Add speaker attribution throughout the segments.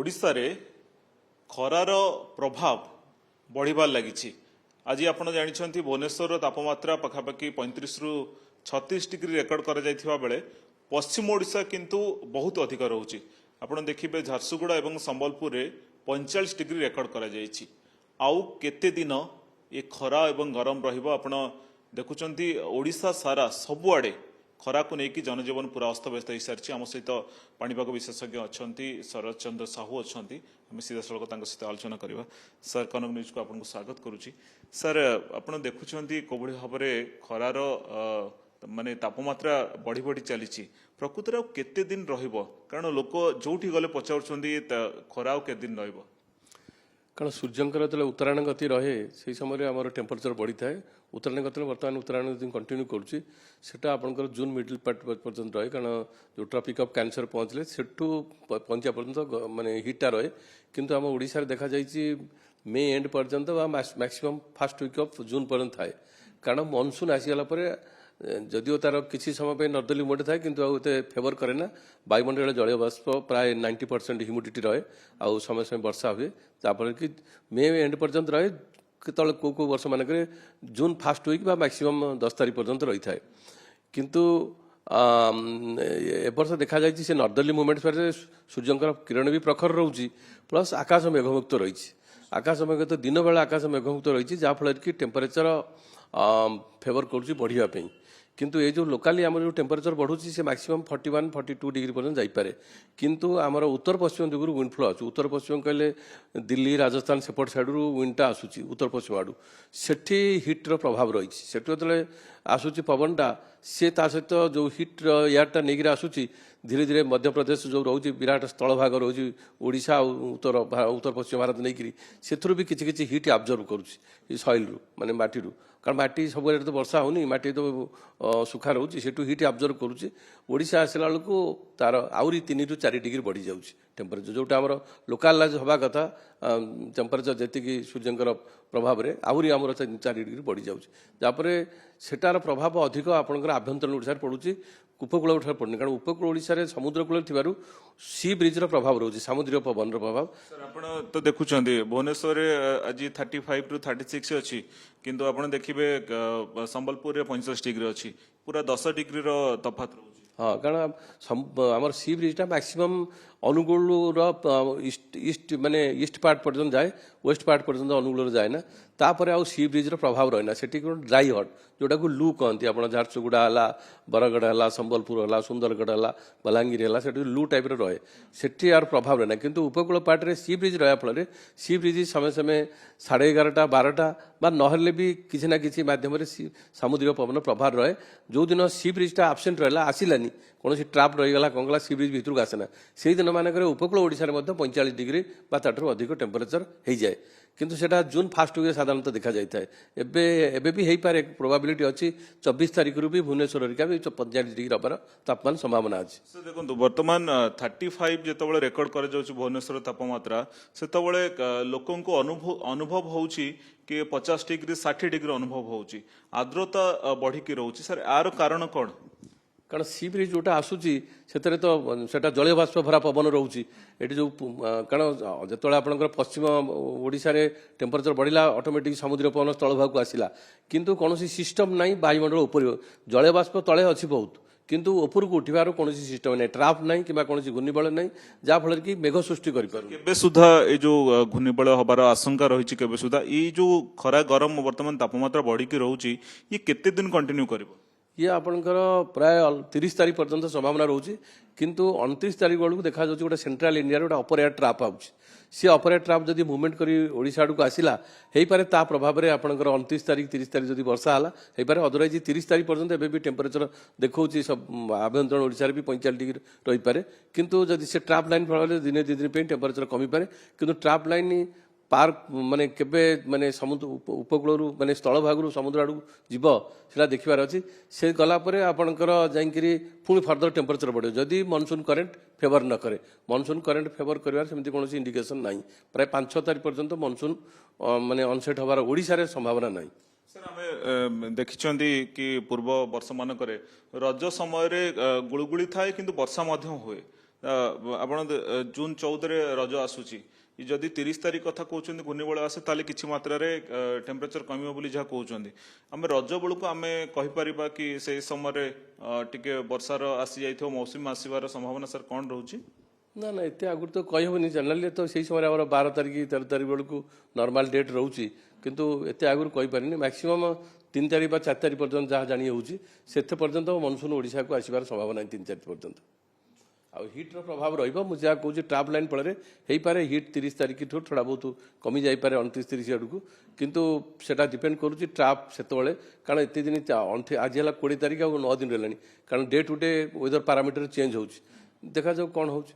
Speaker 1: ओडिशा रे खरार प्रभाव बढ़िबार लगी। आज आप जानते भुवनेश्वर तापमात्रा पखापाखि 35 रु 36 डिग्री रेकर्ड कर बेले पश्चिम ओडिशा किंतु बहुत अधिक रोचे। आपड़ देखिए झारसुगुड़ा और संबलपुर में 45 डिग्री रेकर्ड कर आउ केते दिन ये खरा और गरम रहा देखुंट ओडिशा सारा सबुआड़े खरा को लेकिन जनजीवन पूरा अस्तव्यस्त हो सारी। आम सहित पाणीपाग विशेषज्ञ अच्छा शरद चंद्र साहू अच्छा आम सीधा सड़क सहित आलोचना करवा। सर कनक न्यूज को आपको स्वागत करुच्ची। सर आप देखुंट कौभली भाव में खरार माने तापमात्रा बढ़ी बढ़ी चली प्रकृत केते दिन रहिबो कारण लोक जोठी गले पचारुछंदी खरा केते दिन रहिबो
Speaker 2: कारण सूर्यंकर जो उत्तरायण गति रहे से समय आम टेम्परेचर बढ़ी थाए। उत्तरायण गति बर्तमान उत्तरायण गति कंटिन्यू करुच्ची सेटा आपंकर जून मिडिल पार्ट पर्यंत रहे कारण जो ट्रॉपिक ऑफ कैंसर पहुँचले सेठू पहुंचा पर्यंत माने हिटा रहे किंतु आम ओडिशा रे देखा जाइए मे एंड पर्यंत maximum first week of June पर्यंत थाए कारण मनसून आसीगला जदिओ तार किसी समय नर्दली मोड थाए किंतु आते फेवर करे ना वायुमंडल जलीय बाष्प प्राय 90% ह्यूमिडिटी रहे आउ समय समय वर्षा हुए तापर कि मे एंड पर्यंत रहे केतल को वर्ष मानक जून फर्स्ट वीक मैक्सिमम 10 तारीख पर्यंत रही थाए किंतु ए वर्ष देखा जाइए से नर्दली मुवमेंट पर सूर्यंकर किरण भी प्रखर रोचे प्लस आकाश मेघमुक्त रही। आकाश मेघ तो दिन बेला आकाश मेघमुक्त रही जहाँफल कि टेम्परेचर फेवर करुच्ची बढ़ापी किंतु ये जो लोकाली आम जो टेम्परेचर बढ़ुची से मैक्सिमम 41-42 डिग्री पर्यंत जापे किंतु आमर उत्तर पश्चिम दिगु विंड फ्लो आसु उत्तर पश्चिम कहले दिल्ली राजस्थान सेपट साइड विंडटा आसूची उत्तर पश्चिम आड़ू सेठी हिट्र प्रभाव रही सेठू जो आसूची पवनटा सी सहित जो हिट्र एयरटा नहीं आसूची धीरे धीरे मध्य प्रदेश जो रोचे विराट स्थल भाग रोचे ओडिशा उत्तर पश्चिम भारत नहीं से भी किसी हिट अब्जर्व करुच्ची सॉइल रु माने माटी रू कारण माटी सब तो वर्षा होनी माटी तो सुखा रोचे से हिट अब्जर्व करुच्ची ओडिशा आसला बेलू तार आहरी 3 ରୁ 4 डिग्री बढ़ी जाऊँगी टेम्परेचर जोटा आम लोकाल हवा कथा टेम्परेचर जी सूर्यंकर प्रभाव में आहरी आमर 4 डिग्री बढ़ी जाऊँगी जहाँपर सेटार प्रभाव अधिक आपंकर आभ्यंतरण ओडिशा पड़ुची उपकूल ओडिशा पड़नी कारण उपकूल ओडिशा समुद्र कूल थी सी ब्रिज प्रभाव रोचे सामुद्रिक पवन प्रभाव।
Speaker 1: सर आप तो देखुं भुवनेश्वर आज 35 ରୁ 36 अच्छी किंतु आप देखिए संबलपुर 45 डिग्री अच्छी पूरा 10 डिग्री तफात रोचे।
Speaker 2: हाँ कारण आमर सी ब्रिजटा मैक्सिमम अनुगुल ईस्ट माने ईस्ट पार्ट पर्यटन जाए वेस्ट पार्ट पर्यटन अनुगुल जाए ना तापर आउ सी ब्रिज प्रभाव रही ना से ड्राई हट जोटा को लू कहती आप झारसुगुड़ा है बरगढ़ है संबलपुर है सुंदरगढ़ है बलांगीर है से लू टाइप रहे से यार प्रभाव रहे ना किंतु उपकूल पार्ट में सी ब्रिज रहा फल सी ब्रिज समय समय 11:30 12टा बा नहले भी किसी ना किसी माध्यम सामुद्रिक पवन प्रभाव रहे जो दिन सी ब्रिजटा आबसेंट रहा आसलानी कौन ट्राप रहीगला कंगला सी ब्रिज भर को आसेना से दिन मानक उपकूल ओडिशा 45 डिग्री बा ताठू अधिक टेम्परेचर हो जाए किंतु सेटा जून फास्ट वीक साधारणतः देखा जाए एबे भी हो पारे प्रोबाबिलिटी अच्छी 24 तारीख रू भी भुवनेश्वर भी 45 डिग्री रबार तापमान संभावना अच्छी।
Speaker 1: सर देखो बर्तमान 35 जो रेकर्ड कर भुवनेश्वर तापमात्रा से लोकों को अनुभव होउची कि 50 डिग्री 60 डिग्री अनुभव होउची आर्द्रता बढ़ी रोचे। सर यार कारण कौन
Speaker 2: कारण सी ब्रिज जोटा आसूची से तो सेटा जलीय बाष्प भरा पवन रोचे ये जो कारण जो आपंकर पश्चिम ओडिशा रे टेम्परेचर बढ़ला ऑटोमेटिक समुद्र पवन स्थल भाग को आसला किंतु कौन सिस्टम ना वायुमंडल उपर जलीय बाष्प तले अच्छी बहुत किंतु ऊपर को उठार कौन सिस्टम ना ट्राप ना कि घूर्णिबल ना जहाँफल कि मेघ सृष्टि कर
Speaker 1: सुधा ये जो घूर्णिबल हबार आशंका रही केबे सुधा ये जो खरा गरम वर्तमान तापमात्रा बढ़ी रोचे ये केते दिन कंटिन्यू करिवो
Speaker 2: ये आपंकर प्राय 30 तारीख पर्यंत संभावना रोचे किंतु 29 तारीख बेलू देखा जाऊँ गोटे सेंट्रल इंडिया गोटे अपर एयर ट्राप आउची सी अपर एयर ट्राप जब मुवमेंट करी ओडिशा आड़ू आसला हो पारे ता प्रभाव में आपंकर 29 तारीख 30 तारीख जब वर्षा है हो पारे अदरवाइज 30 तारीख पर्यंत एबे भी टेम्परेचर देखा सब आभ्यंतरण ओडिशा भी 45 डिग्री रही पारे किंतु जब से ट्राप लाइन फल दिने 2 दिन टेम्परेचर कमी पारे किंतु ट्राप लाइन पार्क माने केबे माने समुद्र उपकूल माने स्थल भाग समुद्र आड़ू जीव से देखिबार अच्छी से गलापर आपणकर जाइकरी पुणी फर्दर टेम्परेचर बढ़े जदि मनसून करेंट फेवर न करे मनसून करेंट फेवर कर सेमती कौन इंडिकेशन ना प्राय 5-6 तारीख पर्यंत मनसून माने अनसेट हबार ओडिशा रे संभावना ना।
Speaker 1: सर आम देखिंट कि पूर्व वर्ष मानक रज समय गुड़गुड़ी थाए किंतु वर्षा हुए ଆପଣ ଜୁନ 14 ରଜ ଆସୁଛି ଯଦି 30 ତାରିଖ କଥା କହୁଛନ୍ତି ଘୂର୍ଣ୍ଣିବଳୟ ଆସେ ତାହେଲେ କିଛି ମାତ୍ରାରେ ଟେମ୍ପରେଚର କମିବ ବୋଲି ଯାହା କହୁଛନ୍ତି ଆମେ ରଜ ବେଳକୁ ଆମେ କହିପାରିବା କି ସେଇ ସମୟରେ ଟିକେ ବର୍ଷାର ଆସି ଯାଇଥିବ ମୌସୁମୀ ଆସିବାର ସମ୍ଭାବନା ସାର୍ କ'ଣ ରହୁଛି?
Speaker 2: ନା ନା ଏତେ ଆଗରୁ ତ କହିହେବନି ଜେନେରାଲି ତ ସେଇ ସମୟରେ ଆମର 12 ତାରିଖ 13 ତାରିଖ ବେଳକୁ ନର୍ମାଲ ଡେଟ୍ ରହୁଛି କିନ୍ତୁ ଏତେ ଆଗରୁ କହିପାରିନି ମ୍ୟାକ୍ସିମମ୍ 3 ତାରିଖ ବା 4 ତାରିଖ ପର୍ଯ୍ୟନ୍ତ ଯାହା ଜାଣି ହେଉଛି ସେତେ ପର୍ଯ୍ୟନ୍ତ ମନସୁନ ଓଡ଼ିଶାକୁ ଆସିବାର ସମ୍ଭାବନା ନାହିଁ 3 ତାରିଖ ପର୍ଯ୍ୟନ୍ତ। ଆଉ ହିଟ୍ର ପ୍ରଭାବ ରହିବ ମୁଁ ଯାହା କହୁଛି ଟ୍ରାପ୍ ଲାଇନ୍ ଫଳରେ ହେଇପାରେ ହିଟ୍ 30 ତାରିଖଠୁ ଥୋଡ଼ା ବହୁତ କମି ଯାଇପାରେ 29-30 ଆଡ଼କୁ କିନ୍ତୁ ସେଟା ଡିପେଣ୍ଡ କରୁଛି ଟ୍ରାପ୍ ସେତେବେଳେ କାରଣ ଏତେ ଦିନ ଆଜି ହେଲା 20 ତାରିଖ ଆଉ 9 ଦିନ ହେଲାଣି କାରଣ day to day weather parameter change ହେଉଛି ଦେଖାଯାଉ କ'ଣ ହେଉଛି।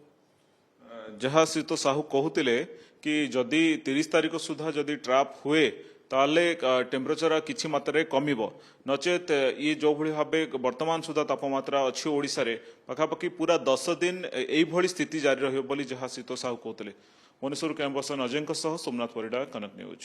Speaker 1: ଯାହା ଶ୍ରୀତ ସାହୁ କହୁଥିଲେ କି ଯଦି 30 ତାରିଖ ସୁଦ୍ଧା ଯଦି ଟ୍ରାପ୍ ହୁଏ ତାହେଲେ ଟେମ୍ପରେଚର କିଛି ମାତ୍ରାରେ କମିବ ନଚେତ ଇଏ ଯୋଉଭଳି ଭାବେ ବର୍ତ୍ତମାନ ସୁଦ୍ଧା ତାପମାତ୍ରା ଅଛି ଓଡ଼ିଶାରେ ପାଖାପାଖି ପୁରା 10 ଦିନ ଏଇଭଳି ସ୍ଥିତି ଜାରି ରହିବ ବୋଲି ଯାହା ଶ୍ରୀତ ସାହୁ କହୁଥିଲେ। ଭୁବନେଶ୍ୱର କ୍ୟାମ୍ପସ୍ ଅଜୟଙ୍କ ସହ ସୋମନାଥ ପରିଡ଼ା କନକ ନ୍ୟୁଜ୍।